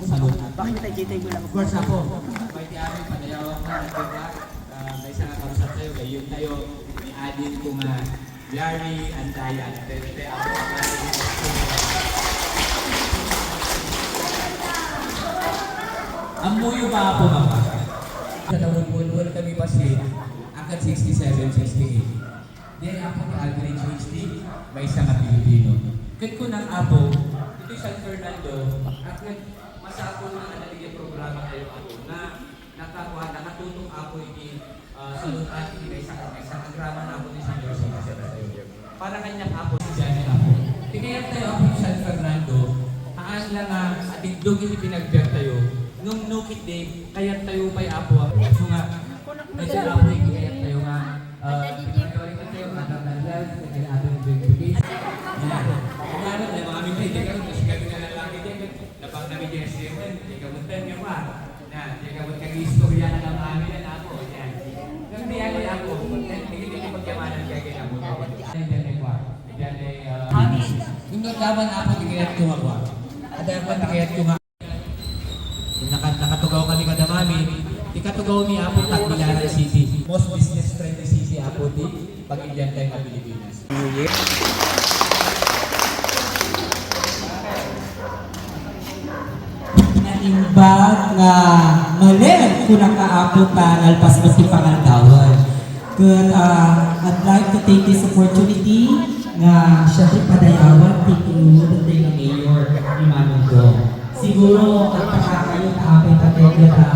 salud. Bakit tayo JT ko lang? Of course ako, may tiari, padayawak na, diba? May isang kausap tayo, ngayon tayo, may adin ko nga, Yari, Antaya, Tete, ako, ang muyo ba ako mama? Katawin-wala kami pa siya, angkat 67, 68. Then ako ni Aldrin HD, may isang na Pilipino. Kahit ko ng apo, ito San Fernando, at masako na nanaligyan programa tayo ako na nakakuha, nakatutong ako ini salutan, may isang programa na ako ni San Jose. Para kanyang apo si Janet ako. Tingnan tayo ako ni San Fernando, haan lang nga, ating dugin ipinagbiyak tayo. Nung nukit day, kaya tayo pa'y apo ako. So nga, medyo apo yung kaya tayo nga, pinagaling ka tayo, anak ng love, kaya atong verification. Kaya na, mga aming hindi ka rin, kasi gabi na lalaki din, napang namin yung SMN, hindi ka muntan nga pa. Hindi ka muntan yung istorya na ng amin yan ako. Nang di yan ako, hindi pagkamanan kaya ginamot ako. Hindi kaban ako, di kaya't kumagawa. At ako, di kaya't kumagawa. Nakatugaw kami kada mami, ikatugaw ni Apo Tagbilaran City. Most business friendly city Apo di pag-Indian tayo ng Pilipinas. New Year. Naimbag nga maler kung naka-Apo ka nalpas mo si Pangaldawan. But I'd like to take this opportunity nga syempre padayawan, taking note ng mayor ni Manong Dong. Siguro at kayo na aking kategorya na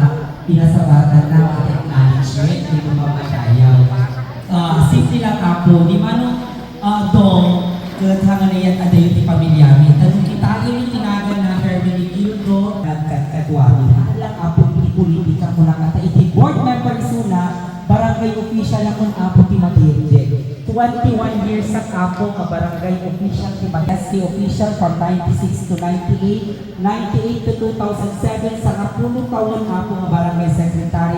pinasabatan ng ating management, hindi mo mapadayaw. Simple lang ako, di manong Dong, kathangan na yan ada yung tipabilyami. Tanong kita yung tinagan na Hermini Gildo, nagkatwami. Alam ako, hindi politika ko lang kata iti board member isuna, barangay official akong apo timadirde. 21 years sa kapo nga barangay official timadirde official from 96 to 98, 98 to 2007 sa kapulo taon ako nga barangay secretary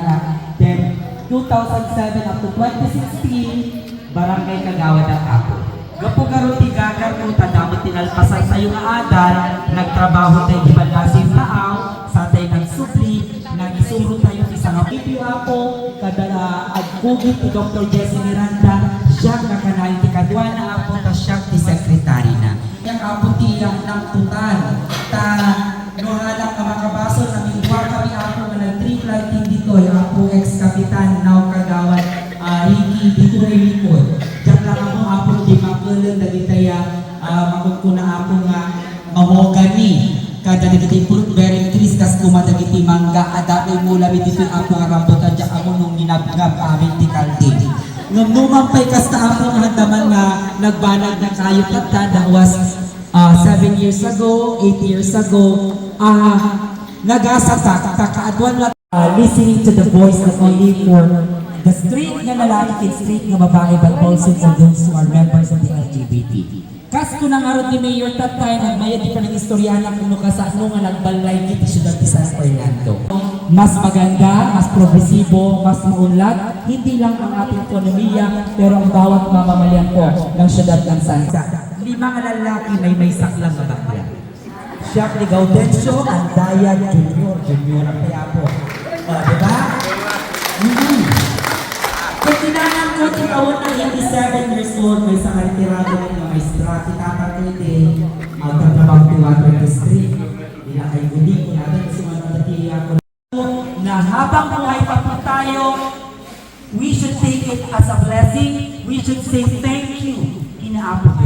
then 2007 up to 2016 barangay kagawad ang ako. Gapo garo tigagar mo tadamot tinalpasan sa yung adal, nagtrabaho tayo di balbasin taaw, sa tayo nagsupli, nagisuro tayo isang apipyo ako, kadala agkugit ni Dr. Jessie Miranda, siya kakanayin ti kadwa na ako, ta siya ti sekretary na. Yang apo tiyang nagtutan, ta nohalang ka makabaso, namingwa kami ako nga nag-trip lighting dito, yung apo ex-kapitan, now kagawad, Ricky, dito na likod. Diyan lang ako apo di makulang lagi tayo magkukuna ako nga mahogani. Kada nagiti fruit bearing trees kas kumadagiti mangga adapay mula dito ako nga rambutan diyan ako nung ginabgab amin ti kaldi. Nung numampay kas ta ako nga handaman nga nagbanag na kayo tata that was 7 years ago, 8 years ago, nagasatak kakaadwan lang listening to the voice not only for the straight nga lalaki and straight nga babae but also for those who are members of the LGBT. Kas ko nang arot ni Mayor Tatay, nagmayad di pa ng istoryahan kung kasano nga nagbalay kiti siyudad ti San Fernando. Mas maganda, mas progresibo, mas maunlad, hindi lang ang ating ekonomiya, pero ang bawat mamamayan po ng siyudad ng San. 5 nga lalaki may saklang na bakla. Siya ni Gaudencio Andaya Junior ang kaya po. Diba? Kung tinanan ko, tinaon na 87 years old, may sa karitirado ng maestra, kitapatid ang tatlabang tiwato ng street. Hindi na kayo hindi ko natin kasi manatatiya ko na habang buhay pa po tayo, we should take it as a blessing. We should say thank you. Inaapo po.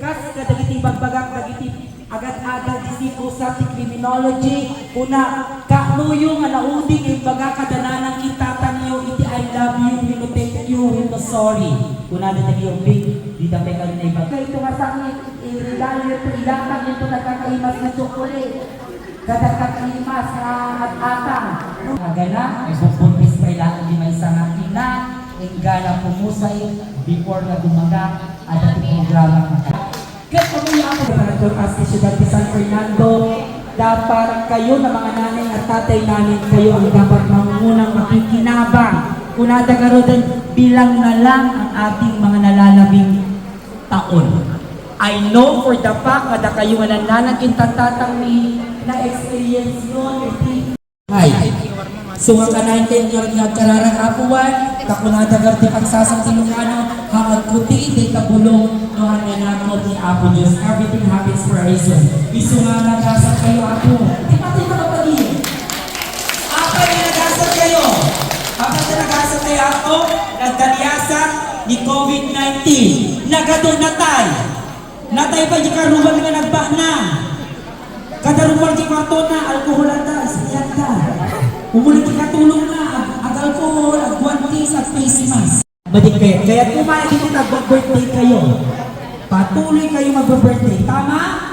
Kasi kadagiti bagbagang kadagiti agad-agad disipo sa criminology una kanuyo nga nauding yung baga kadananan kita tanyo iti I love you, will thank you, will sorry kuna na yung big di dapay ka rin iba ito masangit ilatang ito nagkakaimas na chocolate kadagkakaimas at atang agana ay bubuntis pa ilang di may isang atina gana pumusay before na gumaga at ang programa kaya kami ako ng as ni Siyudad de San Fernando, dapat kayo na mga nanay at tatay namin, kayo ang dapat mangunang makikinabang. Kunada ka rin bilang na lang ang ating mga nalalabing taon. I know for the fact na kayo nga nananagin tatatang ni na experience konsilyansyon, Hi. So nga kanayin kayo nga nagkararang apuan, kakunadagar di pagsasang Ilocano, hangad kuti, di kabulong, nohan nga naman ni Apo Diyos. Everything happens for a reason. Iso nga nagasat kayo, Apo. Di pati mga pagin. Apa na nagasat kayo? Apa na nagasat kayo, Apo? Nagdaliasan ni COVID-19. Nagadong natay. Natay pa di karuban nga nagbana. Kadarumar di kwarto na, alkohol ata, isiyata. Umulit katulong na, ag-alcohol, ag-guantes, at face mask. Badik kayo, kaya kumain din nag-birthday kayo. Patuloy kayo mag-birthday, tama?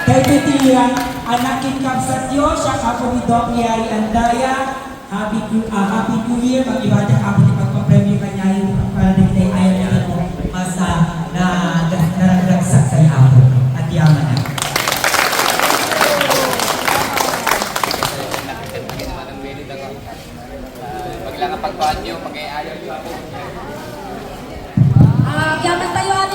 Kaya titiyan, anakin kapsat yo, siya kapo ni Doc Yari Andaya. Happy New Year, mag-ibada kapo ni pagpapremyo kanya yung paradigday ayaw niya mo. Mas naragsak kayo ako at yaman na. Paglang pagkuhan nyo, pag-ayaw nyo. Yaman tayo ano